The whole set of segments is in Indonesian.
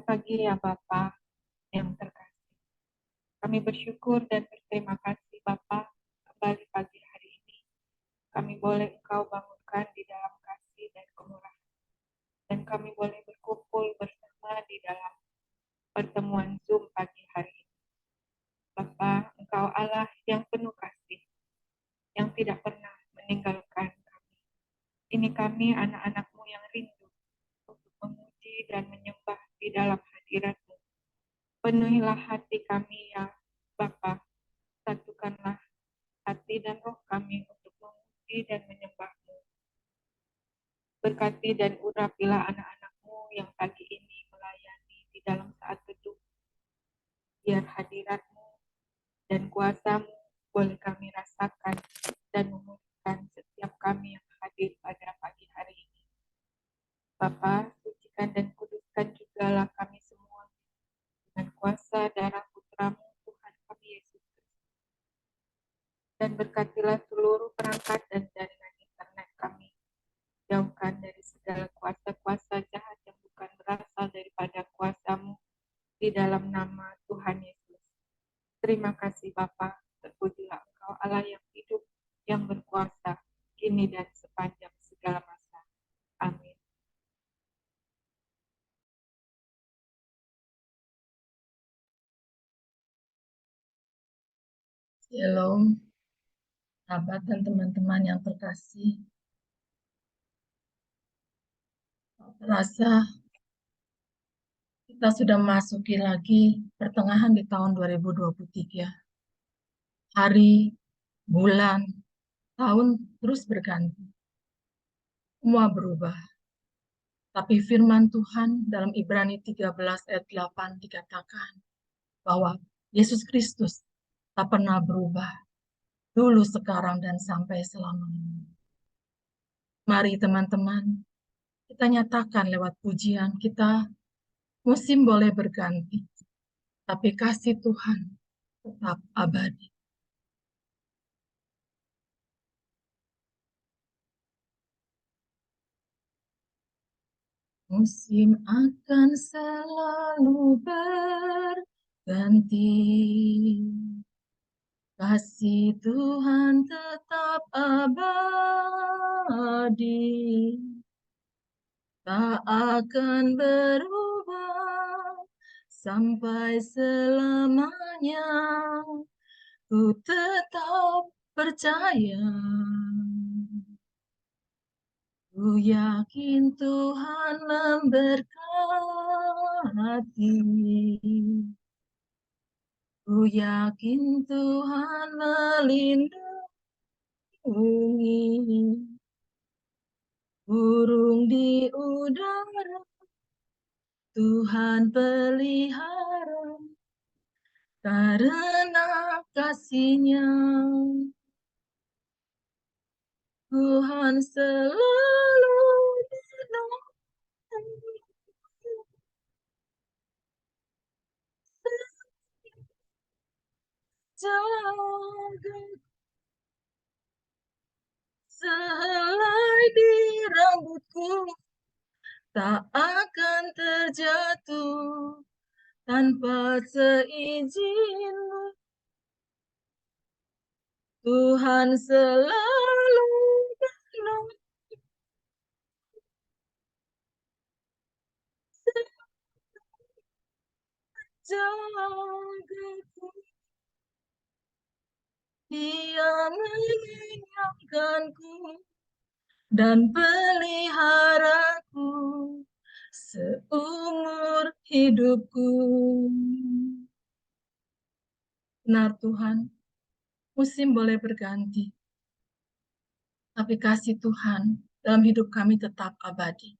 Selamat pagi ya Bapak yang terkasih. Kami bersyukur dan berterima kasih Bapak kembali pagi hari ini. Kami boleh Engkau bangunkan di dalam kasih dan kemurahan. Dan kami boleh berkumpul bersama di dalam pertemuan Zoom pagi hari ini. Bapak, Engkau Allah yang penuh kasih, yang tidak pernah meninggalkan kami. Ini kami anak-anak-Mu yang rindu untuk memuji dan menyembah di dalam hadirat-Mu. Penuhilah hati kami ya Bapa, satukanlah hati dan roh kami untuk memuji dan menyembah-Mu. Berkati dan urapilah anak-anak-Mu yang pagi ini melayani di dalam saat teduh. Biar hadirat-Mu dan kuasa-Mu boleh kami rasakan dan memulihkan setiap kami yang hadir pada pagi hari ini. Bapa, sucikan dan kuduskan jugalah kami semua dengan kuasa darah Putra-Mu Tuhan kami Yesus Kristus. Dan berkatilah seluruh perangkat dan jaringan internet kami. Jauhkan dari segala kuasa-kuasa jahat yang bukan berasal daripada kuasa-Mu di dalam nama Tuhan Yesus. Terima kasih Bapa, terpujilah Engkau Allah yang hidup, yang berkuasa, kini dan sepanjang segala masa. Amin. Shalom, sahabat dan teman-teman yang terkasih. Terasa kita sudah memasuki lagi pertengahan di tahun 2023. Hari, bulan, tahun terus berganti. Semua berubah. Tapi firman Tuhan dalam Ibrani 13 ayat 8 dikatakan bahwa Yesus Kristus tak pernah berubah. Dulu, sekarang, dan sampai selamanya. Mari teman-teman, kita nyatakan lewat pujian kita. Musim boleh berganti, tapi kasih Tuhan tetap abadi. Musim akan selalu berganti, kasih Tuhan tetap abadi, tak akan berubah sampai selamanya. Ku tetap percaya, ku yakin Tuhan memberkati, ku yakin Tuhan melindungi, burung di udara Tuhan pelihara, karena kasih-Nya Tuhan selalu menolong, jaga sehelai di rambutku, tak akan terjatuh tanpa seizin-Mu. Tuhan selalu menolong, jagaku. Dia mengenyangkanku dan peliharaku seumur hidupku. Benar Tuhan, musim boleh berganti, tapi kasih Tuhan dalam hidup kami tetap abadi.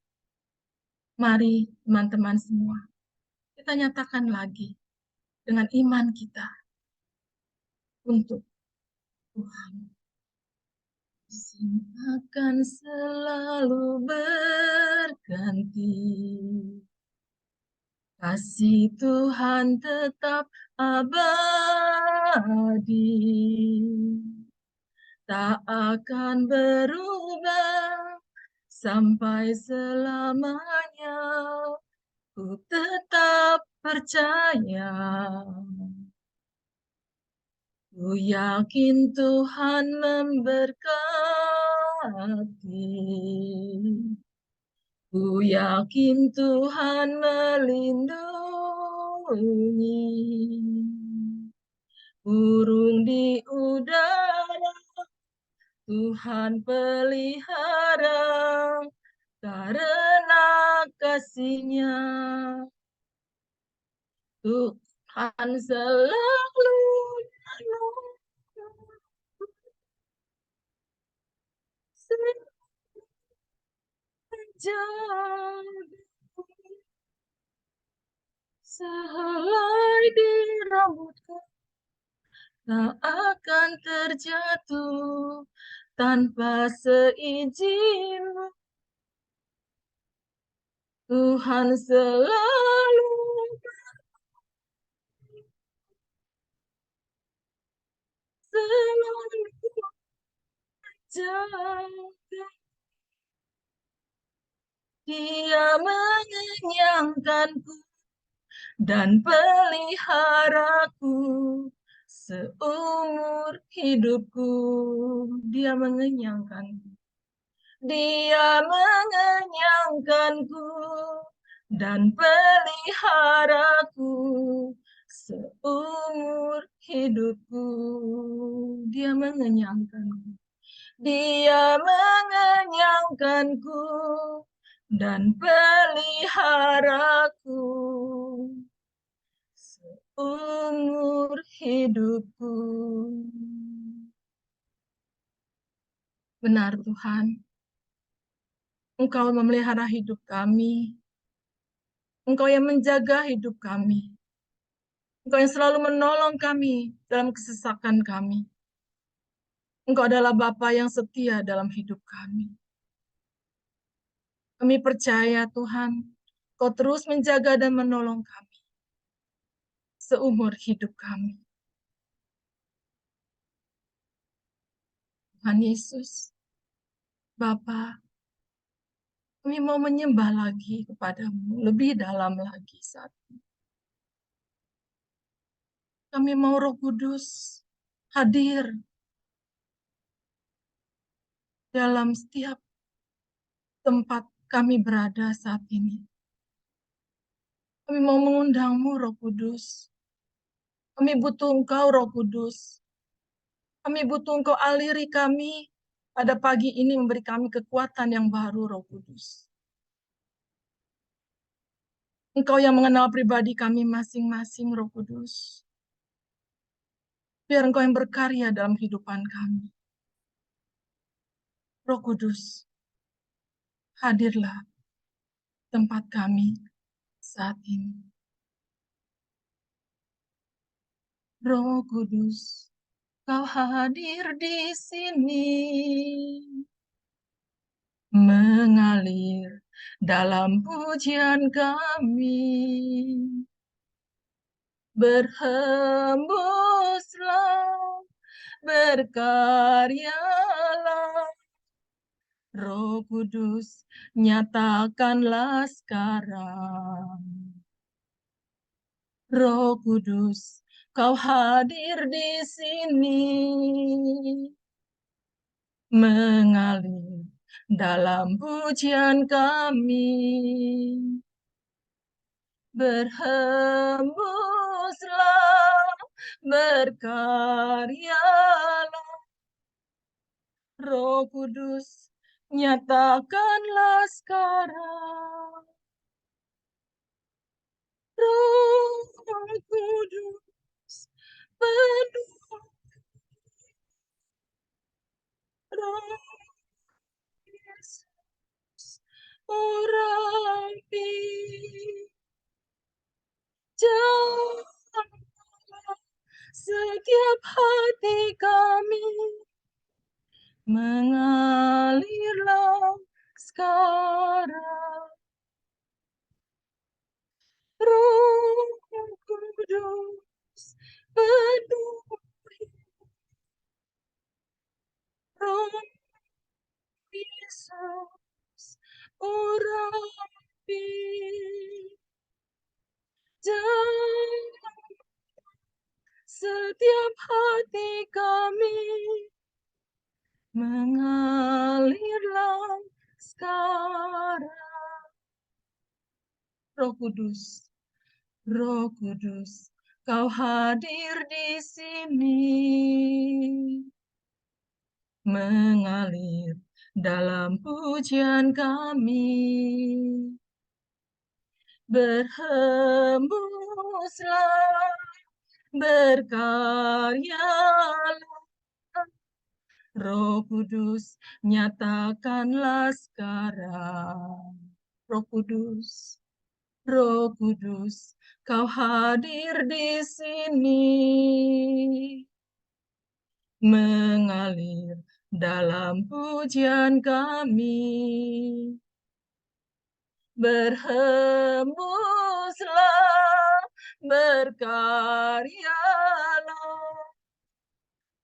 Mari teman-teman semua, kita nyatakan lagi dengan iman kita untuk Tuhan. Musim akan selalu berganti, kasih Tuhan tetap abadi, tak akan berubah sampai selamanya. ku tetap percaya. Ku yakin Tuhan memberkati. Ku yakin Tuhan melindungi. Burung di udara Tuhan pelihara karena kasih-Nya. Tuhan selalu menjaga sehelai di rambutku tak akan terjatuh tanpa seizin-Mu. Tuhan selalu jaga. Dia mengenyangkanku dan peliharaku seumur hidupku. Dia mengenyangkanku. Dia mengenyangkanku dan peliharaku seumur hidupku. Dia mengenyangkanku. Dia mengenyangkanku dan peliharaku seumur hidupku. Benar Tuhan, Engkau memelihara hidup kami. Engkau yang menjaga hidup kami. Engkau yang selalu menolong kami dalam kesesakan kami. Engkau adalah Bapa yang setia dalam hidup kami. Kami percaya Tuhan, Kau terus menjaga dan menolong kami seumur hidup kami. Tuhan Yesus, Bapa, kami mau menyembah lagi kepadamu, lebih dalam lagi saat ini. Kami mau Roh Kudus hadir dalam setiap tempat kami berada saat ini. Kami mau mengundang-Mu, Roh Kudus. Kami butuh Engkau, Roh Kudus. Kami butuh Engkau aliri kami pada pagi ini, memberi kami kekuatan yang baru, Roh Kudus. Engkau yang mengenal pribadi kami masing-masing, Roh Kudus. Biar Engkau yang berkarya dalam kehidupan kami. Roh Kudus, hadirlah tempat kami saat ini. Roh Kudus, Kau hadir di sini, mengalir dalam pujian kami. Berhembuslah, berkaryalah, Roh Kudus, nyatakanlah sekarang. Roh Kudus, Kau hadir di sini, mengalir dalam pujian kami. Berhembuslah, berkaryalah, Roh Kudus, nyatakanlah sekarang. Roh Kudus, penuh Roh Yesus, urapi jamaah setiap hati kami, mengalirlah sekarang. Roh Kudus, penuhi Roh Yesus, urapi Roh Kudus, Roh Kudus, Kau hadir di sini, mengalir dalam pujian kami. Berhembuslah, berkaryalah, Roh Kudus, nyatakanlah sekarang. Roh Kudus, Roh Kudus, Kau hadir di sini, mengalir dalam pujian kami. Berhembuslah, berkaryalah,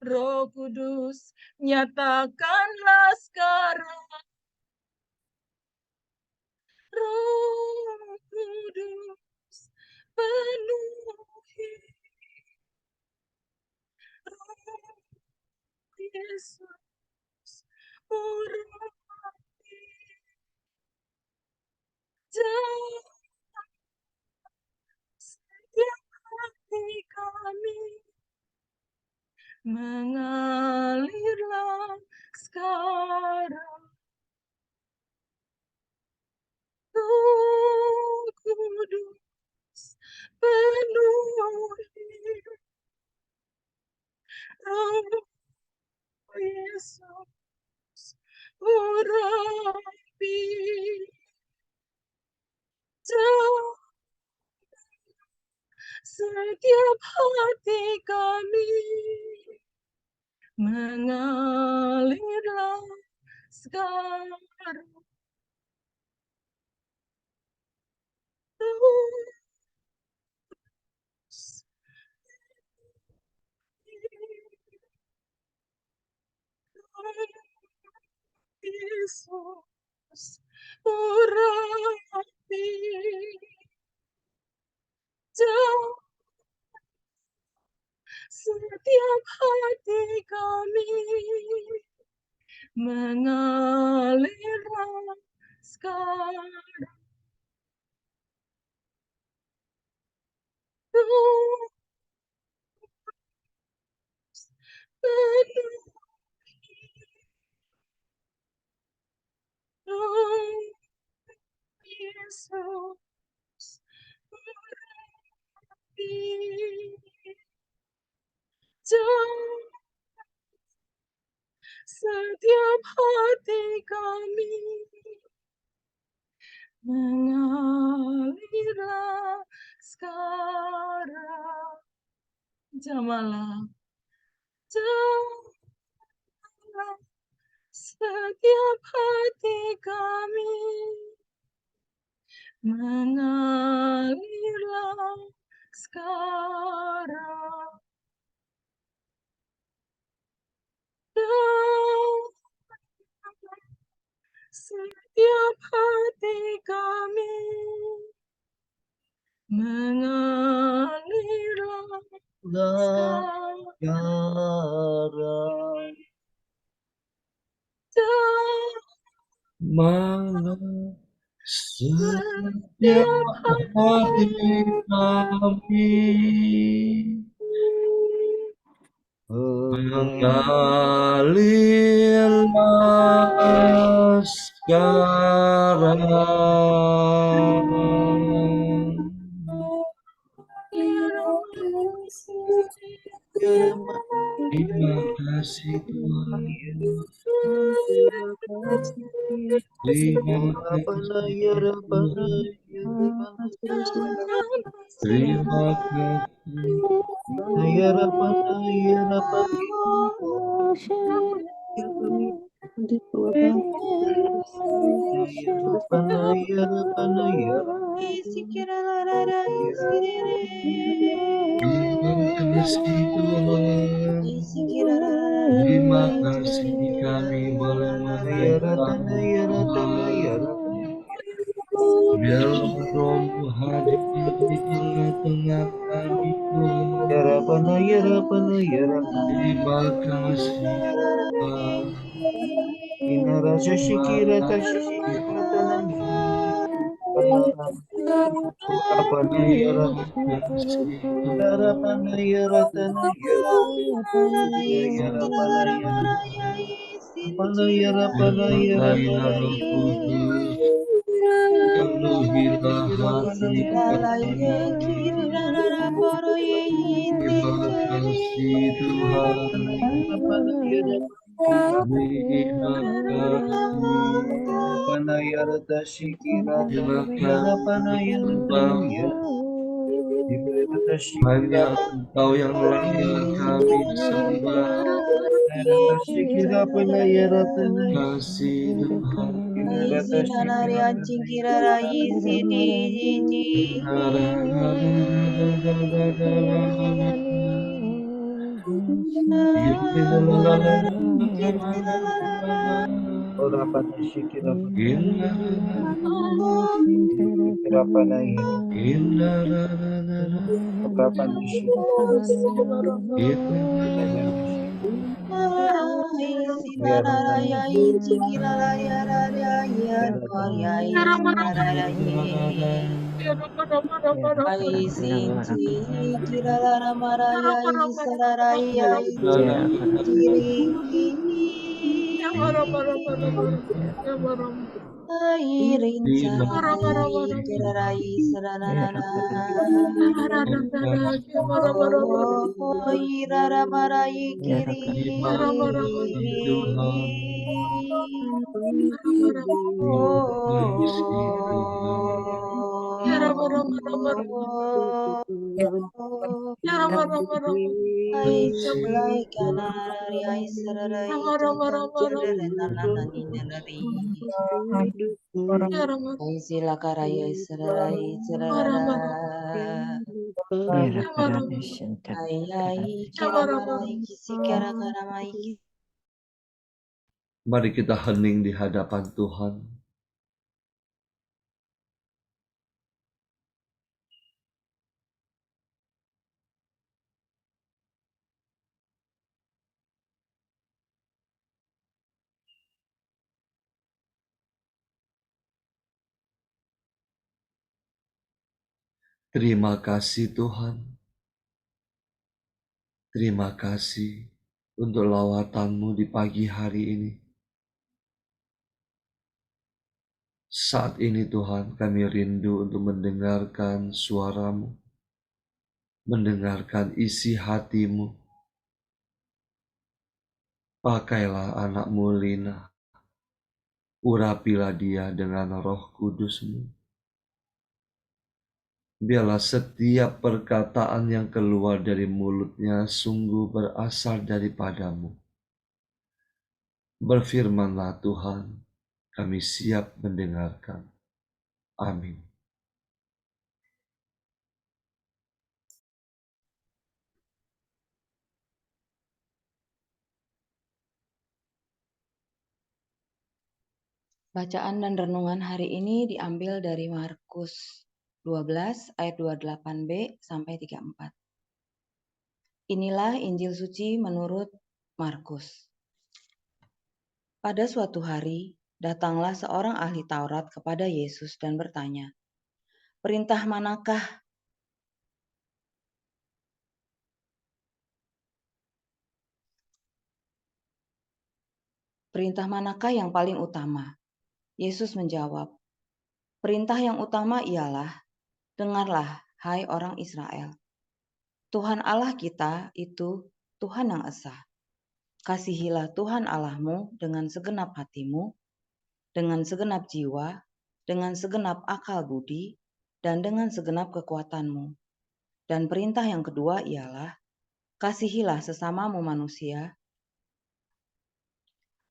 Roh Kudus, nyatakanlah sekarang. Roh Kudus, penuhi Roh Yesus, urapi setiap hati kami, mengalirlah sekarang. Roh Kudus, penuhi Roh Yesus, urapi setiap hati kami, mengalirlah sekarang. Yesus, urapi setiap hati kami, mengalirlah sekarang. Yesus, urapi setiap hati kami, mengalirlah sekarang. Jamalah, jamalah setiap hati kami, mengalirlah sekarang. Setiap hati kami, mengalirlah sekarang. Mana setiap hati kami mengalirlah sekarang. Terima kasih Tuhan. Terima kasih Tuhan. Terima kasih Tuhan. Terima kasih kami boleh menyembah Tuhan. Biarlah Roh-Mu hadir di tengah-tengah kami Tuhan. Terima kasih Tuhan. Terima kasih Tuhan. Urapana yaratasi Darapana yaratana yaratana yarapana yarapana yarapana Roh Kudus, penuhilah hati kami. Terima kasih Tuhan, berilah kami. Terima kasih Bapa, hanya Engkau yang layak kami sembah. Kasih Tuhan, terima terima kasih Tuhan, terima kasih Tuhan. Mari kita hening di hadapan Tuhan. Terima kasih Tuhan. Terima kasih untuk lawatan-Mu di pagi hari ini. Saat ini Tuhan, kami rindu untuk mendengarkan suara-Mu, mendengarkan isi hati-Mu. Pakailah anak-Mu Lina, urapilah dia dengan Roh Kudus-Mu. Biarlah setiap perkataan yang keluar dari mulutnya sungguh berasal daripada-Mu. Berfirmanlah Tuhan, kami siap mendengarkan. Amin. Bacaan dan renungan hari ini diambil dari Markus 12 ayat 28b sampai 34. Inilah Injil suci menurut Markus. Pada suatu hari, datanglah seorang ahli Taurat kepada Yesus dan bertanya, Perintah manakah yang paling utama? Yesus menjawab, perintah yang utama ialah, dengarlah, hai orang Israel. Tuhan Allah kita itu Tuhan yang esa. Kasihilah Tuhan Allahmu dengan segenap hatimu, dengan segenap jiwa, dengan segenap akal budi, dan dengan segenap kekuatanmu. Dan perintah yang kedua ialah, kasihilah sesamamu manusia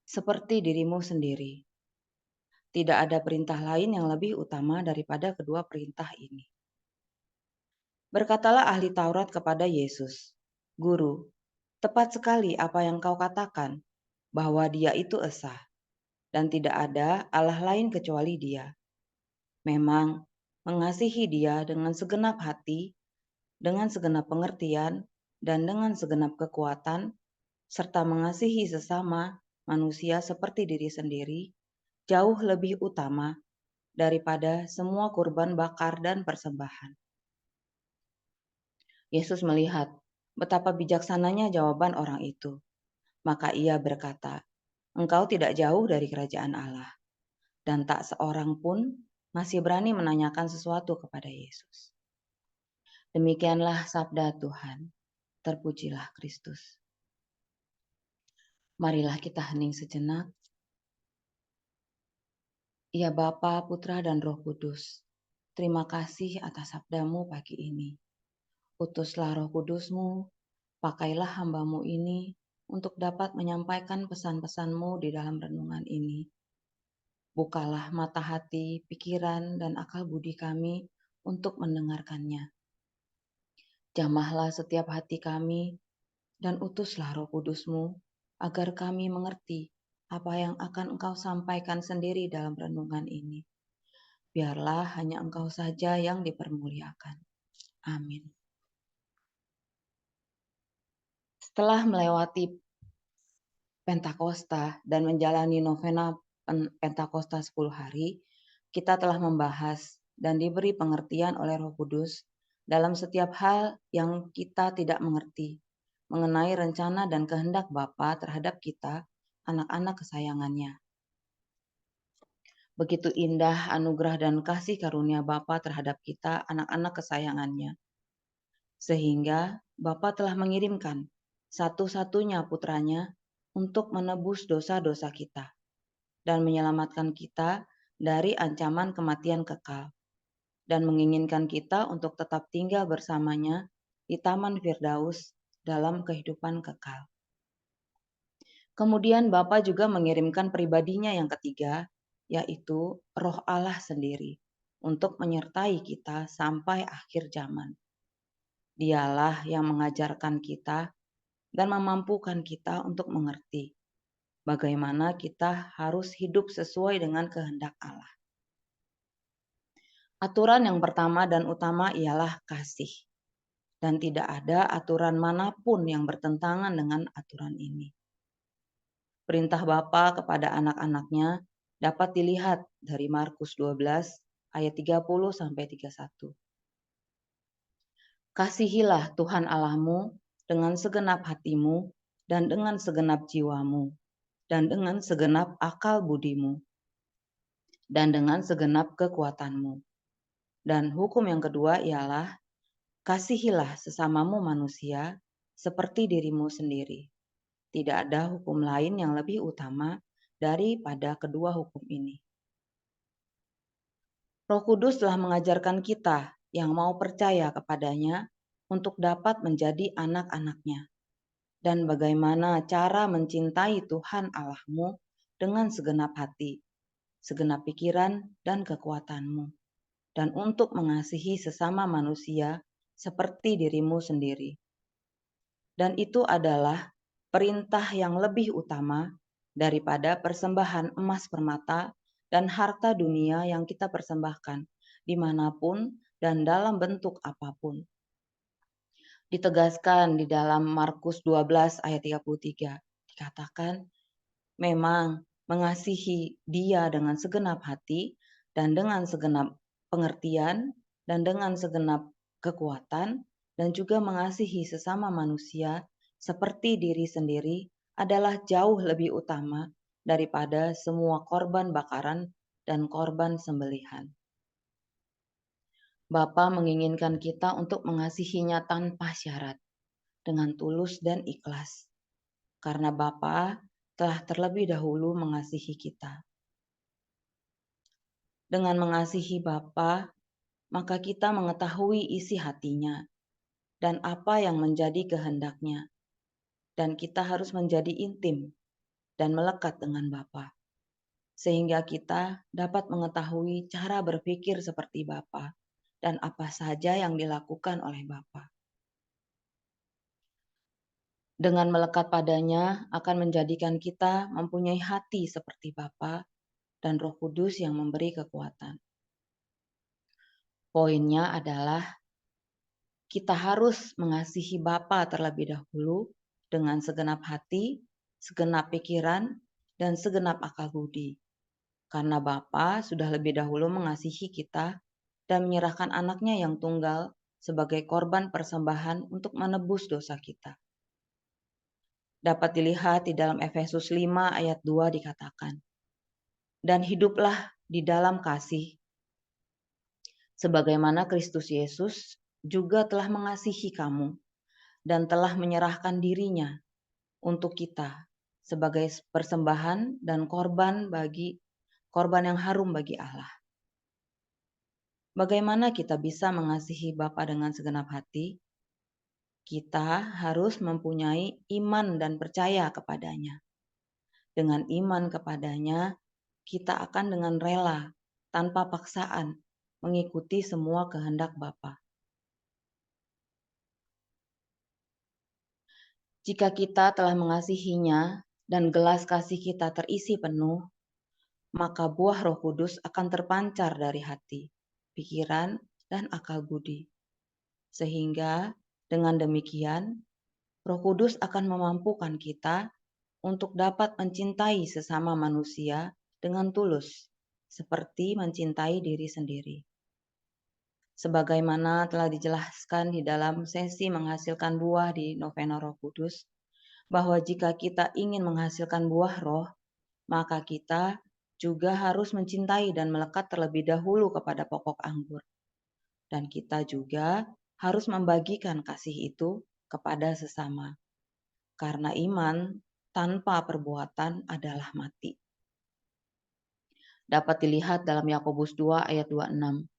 seperti dirimu sendiri. Tidak ada perintah lain yang lebih utama daripada kedua perintah ini. Berkatalah ahli Taurat kepada Yesus, Guru, tepat sekali apa yang kau katakan, bahwa Dia itu esa, dan tidak ada Allah lain kecuali Dia. Memang, mengasihi Dia dengan segenap hati, dengan segenap pengertian, dan dengan segenap kekuatan, serta mengasihi sesama manusia seperti diri sendiri, jauh lebih utama daripada semua kurban bakar dan persembahan. Yesus melihat betapa bijaksananya jawaban orang itu. Maka ia berkata, "Engkau tidak jauh dari kerajaan Allah." Dan tak seorang pun masih berani menanyakan sesuatu kepada Yesus. Demikianlah sabda Tuhan. Terpujilah Kristus. Marilah kita hening sejenak. Ya Bapa, Putra, dan Roh Kudus, terima kasih atas sabdamu pagi ini. Utuslah Roh Kudusmu, pakailah hambamu ini untuk dapat menyampaikan pesan-pesanmu di dalam renungan ini. Bukalah mata hati, pikiran, dan akal budi kami untuk mendengarkannya. Jamahlah setiap hati kami, dan utuslah Roh Kudusmu agar kami mengerti apa yang akan Engkau sampaikan sendiri dalam renungan ini. Biarlah hanya Engkau saja yang dipermuliakan. Amin. Setelah melewati Pentakosta dan menjalani novena Pentakosta 10 hari, kita telah membahas dan diberi pengertian oleh Roh Kudus dalam setiap hal yang kita tidak mengerti mengenai rencana dan kehendak Bapa terhadap kita, anak-anak kesayangannya. Begitu indah anugerah dan kasih karunia Bapa terhadap kita, anak-anak kesayangannya. Sehingga Bapa telah mengirimkan satu-satunya putranya untuk menebus dosa-dosa kita dan menyelamatkan kita dari ancaman kematian kekal dan menginginkan kita untuk tetap tinggal bersamanya di Taman Firdaus dalam kehidupan kekal. Kemudian Bapa juga mengirimkan pribadinya yang ketiga, yaitu Roh Allah sendiri, untuk menyertai kita sampai akhir zaman. Dialah yang mengajarkan kita dan memampukan kita untuk mengerti bagaimana kita harus hidup sesuai dengan kehendak Allah. Aturan yang pertama dan utama ialah kasih. Dan tidak ada aturan manapun yang bertentangan dengan aturan ini. Perintah Bapa kepada anak-anaknya dapat dilihat dari Markus 12 ayat 30 sampai 31. Kasihilah Tuhan Allahmu dengan segenap hatimu dan dengan segenap jiwamu dan dengan segenap akal budimu dan dengan segenap kekuatanmu. Dan hukum yang kedua ialah kasihilah sesamamu manusia seperti dirimu sendiri. Tidak ada hukum lain yang lebih utama daripada kedua hukum ini. Roh Kudus telah mengajarkan kita yang mau percaya kepadanya untuk dapat menjadi anak-anaknya. Dan bagaimana cara mencintai Tuhan Allahmu dengan segenap hati, segenap pikiran, dan kekuatanmu. Dan untuk mengasihi sesama manusia seperti dirimu sendiri. Dan itu adalah perintah yang lebih utama daripada persembahan emas permata dan harta dunia yang kita persembahkan dimanapun dan dalam bentuk apapun. Ditegaskan di dalam Markus 12 ayat 33, dikatakan, memang mengasihi Dia dengan segenap hati dan dengan segenap pengertian dan dengan segenap kekuatan dan juga mengasihi sesama manusia seperti diri sendiri adalah jauh lebih utama daripada semua korban bakaran dan korban sembelihan. Bapa menginginkan kita untuk mengasihinya tanpa syarat, dengan tulus dan ikhlas. Karena Bapa telah terlebih dahulu mengasihi kita. Dengan mengasihi Bapa, maka kita mengetahui isi hatinya dan apa yang menjadi kehendaknya. Dan kita harus menjadi intim dan melekat dengan Bapa. Sehingga kita dapat mengetahui cara berpikir seperti Bapa dan apa saja yang dilakukan oleh Bapa. Dengan melekat padanya akan menjadikan kita mempunyai hati seperti Bapa dan Roh Kudus yang memberi kekuatan. Poinnya adalah kita harus mengasihi Bapa terlebih dahulu dengan segenap hati, segenap pikiran, dan segenap akal budi. karena Bapa sudah lebih dahulu mengasihi kita dan menyerahkan anaknya yang tunggal sebagai korban persembahan untuk menebus dosa kita. Dapat dilihat di dalam Efesus 5 ayat 2 dikatakan, "Dan hiduplah di dalam kasih, sebagaimana Kristus Yesus juga telah mengasihi kamu dan telah menyerahkan dirinya untuk kita sebagai persembahan dan korban yang harum bagi Allah." Bagaimana kita bisa mengasihi Bapa dengan segenap hati? Kita harus mempunyai iman dan percaya kepadanya. Dengan iman kepadanya, kita akan dengan rela, tanpa paksaan, mengikuti semua kehendak Bapa. Jika kita telah mengasihinya dan gelas kasih kita terisi penuh, maka buah Roh Kudus akan terpancar dari hati, pikiran, dan akal budi. Sehingga dengan demikian, Roh Kudus akan memampukan kita untuk dapat mencintai sesama manusia dengan tulus, seperti mencintai diri sendiri. Sebagaimana telah dijelaskan di dalam sesi menghasilkan buah di Novena Roh Kudus, bahwa jika kita ingin menghasilkan buah roh, maka kita juga harus mencintai dan melekat terlebih dahulu kepada pokok anggur. Dan kita juga harus membagikan kasih itu kepada sesama. Karena iman tanpa perbuatan adalah mati. Dapat dilihat dalam Yakobus 2 ayat 26.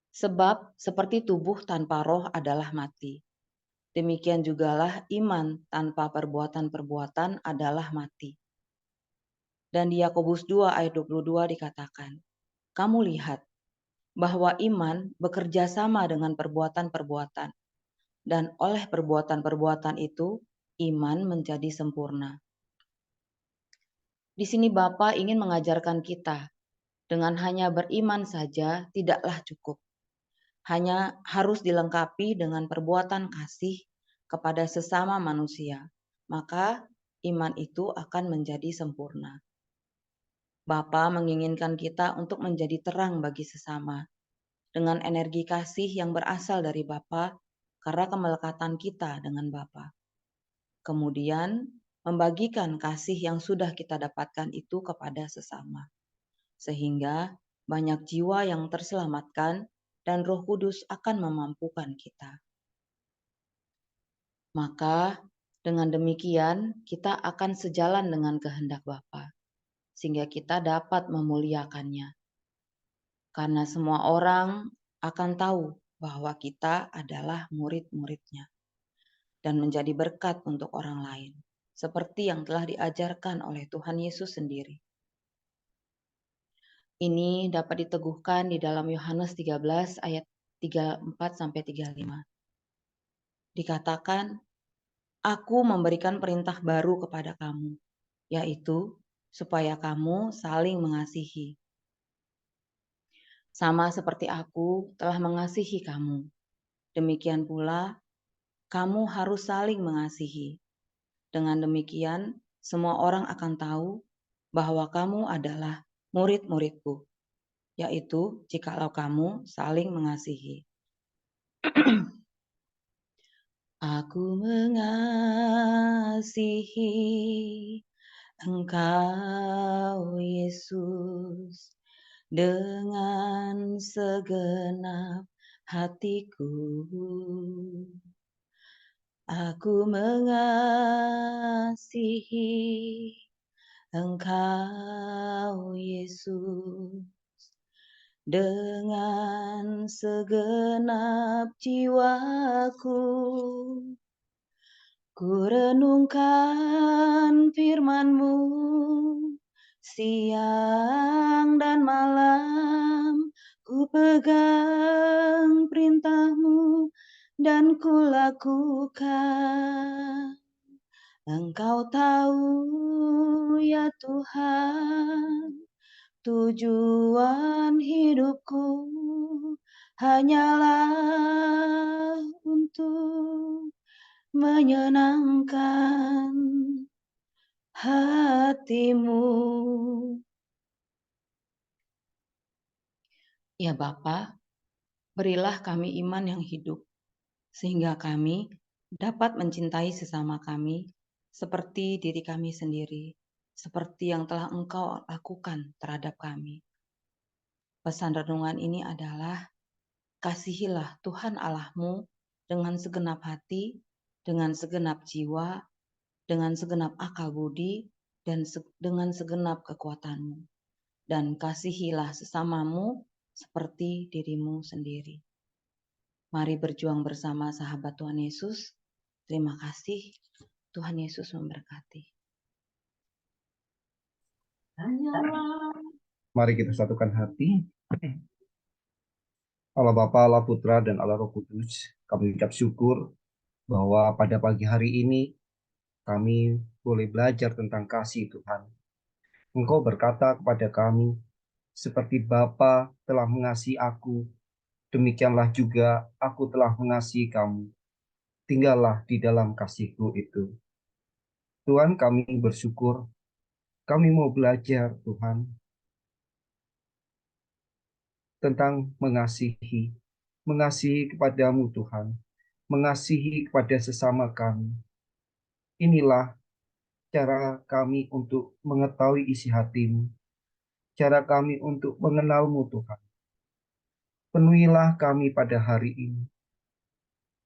Sebab seperti tubuh tanpa roh adalah mati, demikian jugalah iman tanpa perbuatan-perbuatan adalah mati. Dan di Yakobus 2 ayat 22 dikatakan, "Kamu lihat bahwa iman bekerja sama dengan perbuatan-perbuatan, dan oleh perbuatan-perbuatan itu iman menjadi sempurna." Di sini Bapa ingin mengajarkan kita, dengan hanya beriman saja tidaklah cukup. Hanya harus dilengkapi dengan perbuatan kasih kepada sesama manusia. Maka iman itu akan menjadi sempurna. Bapa menginginkan kita untuk menjadi terang bagi sesama dengan energi kasih yang berasal dari Bapa karena kemelekatan kita dengan Bapa. Kemudian membagikan kasih yang sudah kita dapatkan itu kepada sesama. Sehingga banyak jiwa yang terselamatkan dan Roh Kudus akan memampukan kita. Maka dengan demikian kita akan sejalan dengan kehendak Bapa, sehingga kita dapat memuliakannya. Karena semua orang akan tahu bahwa kita adalah murid-muridnya dan menjadi berkat untuk orang lain, seperti yang telah diajarkan oleh Tuhan Yesus sendiri. Ini dapat diteguhkan di dalam Yohanes 13 ayat 34-35. Dikatakan, "Aku memberikan perintah baru kepada kamu, yaitu supaya kamu saling mengasihi. Sama seperti aku telah mengasihi kamu, demikian pula kamu harus saling mengasihi. Dengan demikian, semua orang akan tahu bahwa kamu adalah murid-muridku, yaitu jikalau kamu saling mengasihi." Aku mengasihi Engkau, Yesus, dengan segenap hatiku. Aku mengasihi Engkau, Yesus, dengan segenap jiwaku. Ku renungkan firman-Mu siang dan malam, ku pegang perintah-Mu dan ku lakukan. Engkau tahu ya Tuhan, tujuan hidupku hanyalah untuk menyenangkan hati-Mu. Ya Bapa, berilah kami iman yang hidup, sehingga kami dapat mencintai sesama kami seperti diri kami sendiri, seperti yang telah Engkau lakukan terhadap kami. Pesan renungan ini adalah, kasihilah Tuhan Allahmu dengan segenap hati, dengan segenap jiwa, dengan segenap akal budi, dan dengan segenap kekuatanmu. Dan kasihilah sesamamu seperti dirimu sendiri. Mari berjuang bersama sahabat Tuhan Yesus. Terima kasih. Tuhan Yesus memberkati. Mari kita satukan hati. Allah Bapa, Allah Putra, dan Allah Roh Kudus, kami ucap syukur bahwa pada pagi hari ini kami boleh belajar tentang kasih Tuhan. Engkau berkata kepada kami, seperti Bapa telah mengasihi aku, demikianlah juga aku telah mengasihi kamu. Tinggallah di dalam kasih-Ku itu. Tuhan, kami bersyukur, kami mau belajar Tuhan tentang mengasihi kepadamu Tuhan, mengasihi kepada sesama kami. Inilah cara kami untuk mengetahui isi hatimu, cara kami untuk mengenalmu Tuhan. Penuhilah kami pada hari ini,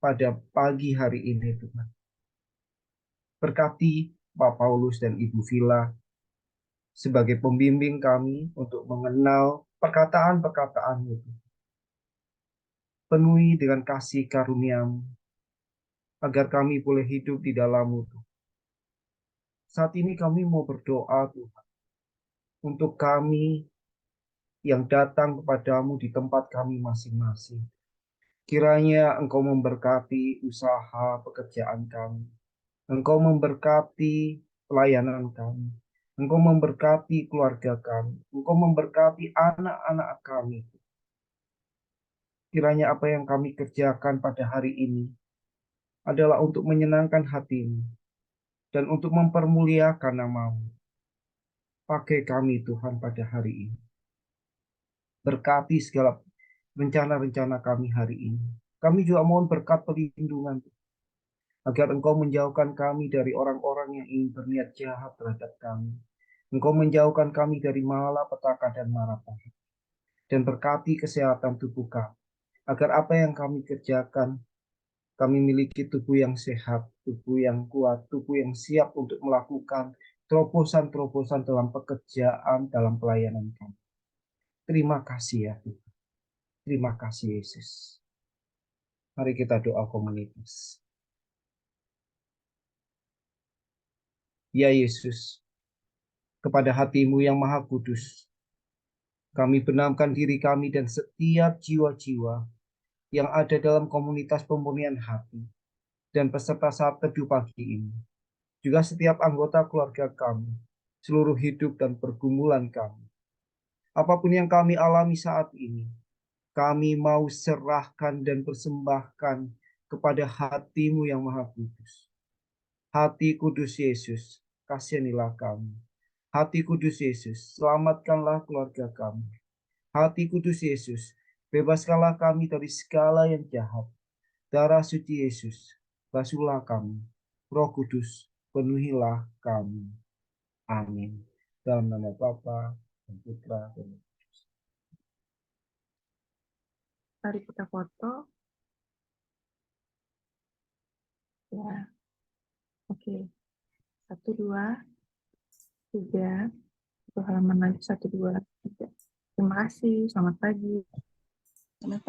pada pagi hari ini Tuhan. Berkati Pak Paulus dan Ibu Villa sebagai pembimbing kami untuk mengenal perkataan-perkataan-Mu. Penuhi dengan kasih karunia-Mu, agar kami boleh hidup di dalam-Mu. Saat ini kami mau berdoa Tuhan, untuk kami yang datang kepadamu di tempat kami masing-masing. Kiranya Engkau memberkati usaha pekerjaan kami. Engkau memberkati pelayanan kami. Engkau memberkati keluarga kami. Engkau memberkati anak-anak kami. Kiranya apa yang kami kerjakan pada hari ini adalah untuk menyenangkan hati-Mu dan untuk mempermuliakan nama-Mu. Pakai kami Tuhan pada hari ini. Berkati segala rencana-rencana kami hari ini. Kami juga mohon berkat perlindungan agar Engkau menjauhkan kami dari orang-orang yang ingin berniat jahat terhadap kami. Engkau menjauhkan kami dari malapetaka dan marapahit. Dan berkati kesehatan tubuh kami, agar apa yang kami kerjakan, kami miliki tubuh yang sehat, tubuh yang kuat, tubuh yang siap untuk melakukan terobosan-terobosan dalam pekerjaan, dalam pelayanan kami. Terima kasih ya Tuhan. Terima kasih Yesus. Mari kita doa komunitas. Ya Yesus, kepada hati-Mu yang maha kudus, kami benamkan diri kami dan setiap jiwa-jiwa yang ada dalam komunitas pemurnian hati dan peserta saat teduh pagi ini. Juga setiap anggota keluarga kami, seluruh hidup dan pergumulan kami. Apapun yang kami alami saat ini, kami mau serahkan dan persembahkan kepada hati-Mu yang maha kudus. Hati kudus Yesus, kasihanilah kami. Hati kudus Yesus, selamatkanlah keluarga kami. Hati kudus Yesus, bebaskanlah kami dari segala yang jahat. Darah suci Yesus, basuhlah kami. Roh Kudus, penuhilah kami. Amin. Dalam nama Bapa dan Putra dan Roh Kudus. Mari kita foto. Ya, oke. 1, 2, 3. Itu halaman lagi 1, 2, 3. Terima kasih. Selamat pagi. Selamat